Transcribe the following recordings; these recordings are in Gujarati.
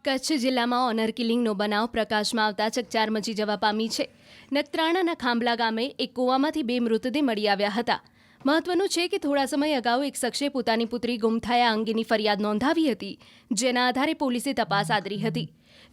કચ્છ જિલ્લામાં ઓનર કિલિંગનો બનાવ પ્રકાશમાં આવતા ચકચાર મચી જવા પામી છે। નખત્રાણાના ખાંભલા ગામે એક કૂવામાંથી 2 મૃતદેહ મળી આવ્યા હતા। મહત્વનું છે કે થોડા સમય અગાઉ એક શખ્સે પોતાની પુત્રી ગુમ થયા અંગેની ફરિયાદ નોંધાવી હતી, જેના આધારે પોલીસે તપાસ આદરી હતી।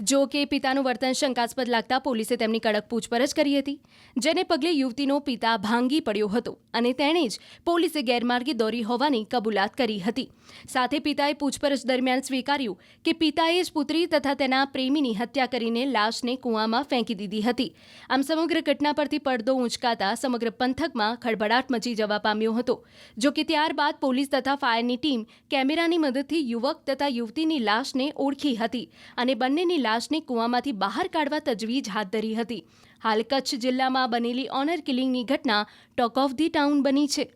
જો કે પિતાનું વર્તન શંકાસ્પદ લાગતા પોલીસે તેમની કડક પૂછપરછ કરી હતી, જેને પગલે યુવતીનો પિતા ભાંગી પડ્યો હતો અને તેણે જ પોલીસે ગેરમાર્ગે દોરી હોવાની કબૂલાત કરી હતી। સાથે પિતાએ પૂછપરછ દરમિયાન સ્વીકાર્યું કે પિતાએ જ પુત્રી તથા તેના પ્રેમીની હત્યા કરીને લાશને કૂવામાં ફેંકી દીધી હતી। આમ સમગ્ર ઘટના પરથી પડદો ઊંચકાતા સમગ્ર પંથકમાં ખળભળાટ મચી જવા પામ્યો હતો। જો કે ત્યારબાદ પોલીસ તથા ફાયરની ટીમ કેમેરાની મદદથી યુવક તથા યુવતીની લાશને ઓળખી હતી અને બંનેની લાશને કૂવામાંથી બહાર કાઢવા તજવીજ હાથ ધરી હતી। હાલ કચ્છ જિલ્લામાં બનેલી ઓનર કિલિંગની ઘટના ટોક ઓફ ધી ટાઉન બની છે।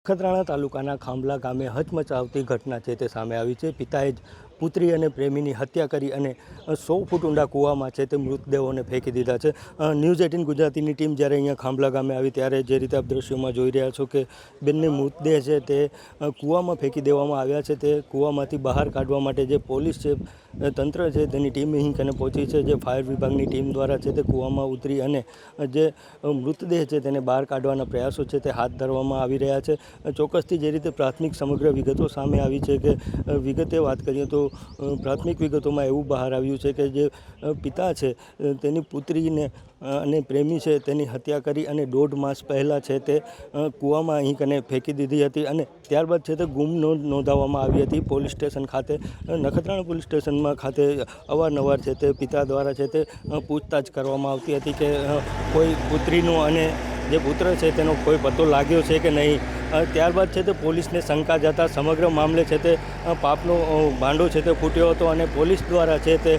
નખત્રાણા તાલુકાના ખાંભલા ગામે હચમચાવતી ઘટના છે તે સામે આવી છે। પિતાએ જ પુત્રી અને પ્રેમીની હત્યા કરી અને 100 ફૂટ ઊંડા કૂવામાં છે તે મૃતદેહોને ફેંકી દીધા છે। ન્યૂઝ 18 ગુજરાતીની ટીમ જ્યારે અહીંયા ખાંભલા ગામે આવી ત્યારે જે રીતે આપ દ્રશ્યોમાં જોઈ રહ્યા છો કે બંને મૃતદેહ છે તે કૂવામાં ફેંકી દેવામાં આવ્યા છે। તે કૂવામાંથી બહાર કાઢવા માટે જે પોલીસ છે, તંત્ર છે, તેની ટીમ અહીં કને પહોંચી છે। જે ફાયર વિભાગની ટીમ દ્વારા છે તે કૂવામાં ઉતરી અને જે મૃતદેહ છે તેને બહાર કાઢવાના પ્રયાસો છે તે હાથ ધરવામાં આવી રહ્યા છે। ચોક્કસથી જે રીતે પ્રાથમિક સમગ્ર વિગતો સામે આવી છે કે વિગતે વાત કરીએ તો પ્રાથમિક વિગતોમાં એવું બહાર આવ્યું છે કે જે પિતા છે તેની પુત્રીને અને પ્રેમી છે તેની હત્યા કરી અને 1.5 માસ પહેલાં છે તે કૂવામાં અહીં કને ફેંકી દીધી હતી અને ત્યારબાદ છે તે ગુમ નોંધાવવામાં આવી હતી પોલીસ સ્ટેશન ખાતે। નખત્રાણા પોલીસ સ્ટેશનમાં ખાતે અવારનવાર છે તે પિતા દ્વારા છે તે પૂછતાછ કરવામાં આવતી હતી કે કોઈ પુત્રીનો અને જે પુત્ર છે તેનો કોઈ પતો લાગ્યો છે કે નહીં। ત્યારબાદ છે તે પોલીસને શંકા જતા સમગ્ર મામલે છે તે પાપનો ભાંડો છે તે ફૂટ્યો હતો અને પોલીસ દ્વારા છે તે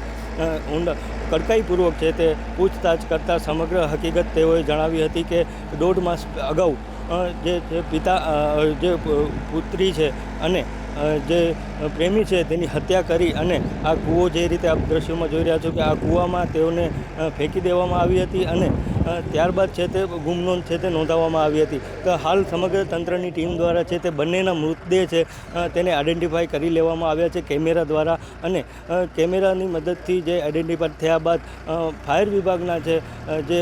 કડકાઈપૂર્વક છે તે પૂછતાછ કરતાં સમગ્ર હકીકત તેઓએ જણાવી હતી કે 1.5 માસ અગાઉ જે પિતા જે પુત્રી છે અને જે પ્રેમી છે તેની હત્યા કરી અને આ કૂવો જે રીતે આપ દ્રશ્યોમાં જોઈ રહ્યા છો કે આ કૂવામાં તેઓને ફેંકી દેવામાં આવી હતી અને ત્યારબાદ છે તે ગુમનોંધ છે તે નોંધાવવામાં આવી હતી। તો હાલ સમગ્ર તંત્રની ટીમ દ્વારા છે તે બંનેના મૃતદેહ છે તેને આઈડેન્ટિફાઈ કરી લેવામાં આવ્યા છે કેમેરા દ્વારા અને કેમેરાની મદદથી જે આઈડેન્ટિફાઈ થયા બાદ ફાયર વિભાગના જે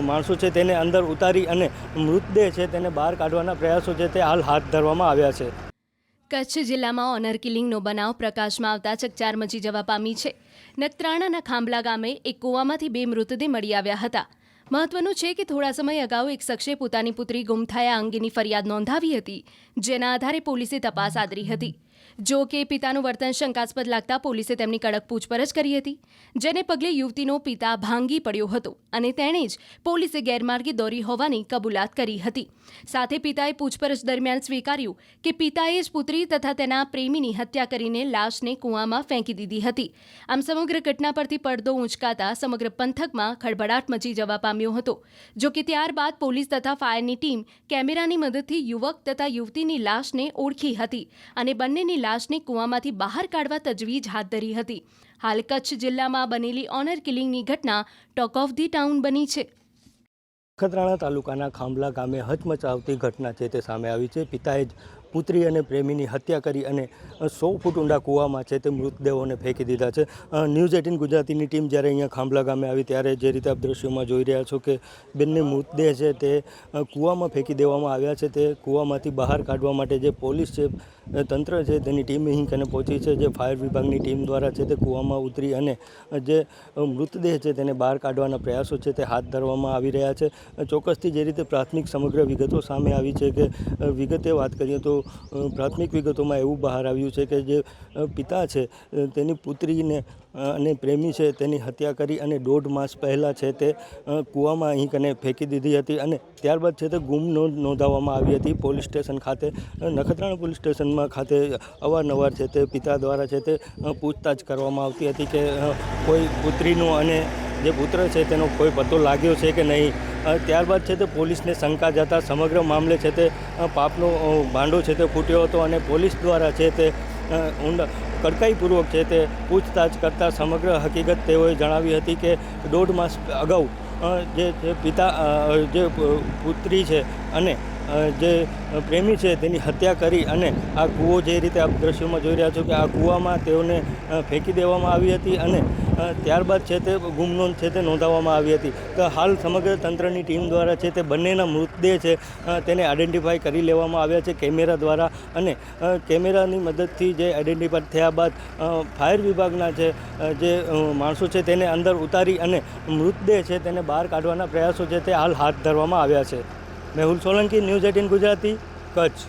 માણસો છે તેને અંદર ઉતારી અને મૃતદેહ છે તેને બહાર કાઢવાના પ્રયાસો છે તે હાલ હાથ ધરવામાં આવ્યા છે। કચ્છ જિલ્લામાં ઓનર કિલિંગનો બનાવ પ્રકાશમાં આવતા ચકચાર મચી જવા પામી છે। નખત્રાણાના ખાંભલા ગામે એક કૂવામાંથી 2 મૃતદેહ મળી આવ્યા હતા। મહત્વનું છે કે થોડા સમય અગાઉ એક શખ્સે પોતાની પુત્રી ગુમ થયા અંગેની ફરિયાદ નોંધાવી હતી, જેના આધારે પોલીસે તપાસ આદરી હતી। જો કે પિતાનું વર્તન શંકાસ્પદ લાગતા પોલીસે તેમની કડક પૂછપરછ કરી હતી, જેને પગલે યુવતીનો પિતા ભાંગી પડ્યો હતો અને તેણે જ પોલીસે ગેરમાર્ગે દોરી હોવાની કબૂલાત કરી હતી। સાથે પિતાએ પૂછપરછ દરમિયાન સ્વીકાર્યું કે પિતાએ જ પુત્રી તથા તેના પ્રેમીની હત્યા કરીને લાશને કૂવામાં ફેંકી દીધી હતી। આમ સમગ્ર ઘટના પરથી પડદો ઊંચકાતા સમગ્ર પંથકમાં ખળભળાટ મચી જવા પામ્યો હતો। જો કે ત્યારબાદ પોલીસ તથા ફાયરની ટીમ કેમેરાની મદદથી યુવક તથા યુવતીની લાશને ઓળખી હતી અને બંનેની લાશને કૂવામાંથી બહાર કાઢવા તજવીજ હાથ ધરી હતી। હાલ કચ્છ જિલ્લામાં બનેલી ઓનર કિલિંગની ઘટના ટોક ઓફ ધી ટાઉન બની છે। નખત્રાણા તાલુકાના ખાંભલા ગામે હચમચાવતી ઘટના છે તે સામે આવી છે। પિતાએ જ પુત્રી અને પ્રેમીની હત્યા કરી અને 100 ફૂટ ઊંડા કૂવામાં છે તે મૃતદેહોને ફેંકી દીધા છે। ન્યૂઝ 18 ગુજરાતીની ટીમ જ્યારે અહીંયા ખાંભલા ગામે આવી ત્યારે જે રીતે આપ દ્રશ્યોમાં જોઈ રહ્યા છો કે બંને મૃતદેહ છે તે કૂવામાં ફેંકી દેવામાં આવ્યા છે। તે કૂવામાંથી બહાર કાઢવા માટે જે પોલીસ છે, તંત્ર છે, તેની ટીમ અહીં કને પહોંચી છે। જે ફાયર વિભાગની ટીમ દ્વારા છે તે કૂવામાં ઉતરી અને જે મૃતદેહ છે તેને બહાર કાઢવાના પ્રયાસો છે તે હાથ ધરવામાં આવી રહ્યા છે। ચોક્કસથી જે રીતે પ્રાથમિક સમગ્ર વિગતો સામે આવી છે કે વિગતે વાત કરીએ તો પ્રાથમિક વિગતોમાં એવું બહાર આવ્યું છે કે જે પિતા છે તેની પુત્રીને અને પ્રેમી છે તેની હત્યા કરી અને 1.5 માસ પહેલાં છે તે કૂવામાં અહીં કને ફેંકી દીધી હતી અને ત્યારબાદ છે તે ગુમ નોંધાવવામાં આવી હતી પોલીસ સ્ટેશન ખાતે। નખત્રાણા પોલીસ સ્ટેશનમાં ખાતે અવારનવાર છે તે પિતા દ્વારા છે તે પૂછતાછ કરવામાં આવતી હતી કે કોઈ પુત્રીનો અને જે પુત્ર છે તેનો કોઈ પતો લાગ્યો છે કે નહીં। ત્યારબાદ છે તે પોલીસને શંકા જતા સમગ્ર મામલે છે તે પાપનો ભાંડો છે તે ફૂટ્યો હતો અને પોલીસ દ્વારા છે તે કડકાઈપૂર્વક છે તે પૂછતાછ કરતાં સમગ્ર હકીકત તેઓએ જણાવી હતી કે 1.5 માસ અગાઉ જે પિતા જે પુત્રી છે અને જે પ્રેમી છે તેની હત્યા કરી અને આ કૂવો જે રીતે આપ દ્રશ્યોમાં જોઈ રહ્યા છો કે આ કૂવામાં તેઓને ફેંકી દેવામાં આવી હતી અને ત્યારબાદ છે તે ગુમનોંધ છે તે નોંધાવવામાં આવી હતી. તો હાલ સમગ્ર તંત્રની ટીમ દ્વારા છે તે બંનેના મૃતદેહ છે તેને આઈડેન્ટિફાઈ કરી લેવામાં આવ્યા છે કેમેરા દ્વારા અને કેમેરાની મદદથી જે આઈડેન્ટિફાઈ થયા બાદ ફાયર વિભાગના જે માણસો છે તેને અંદર ઉતારી અને મૃતદેહ છે તેને બહાર કાઢવાના પ્રયાસો છે તે હાલ હાથ ધરવામાં આવ્યા છે. મેહુલ સોલંકી, ન્યૂઝ 18 ગુજરાતી, કચ્છ.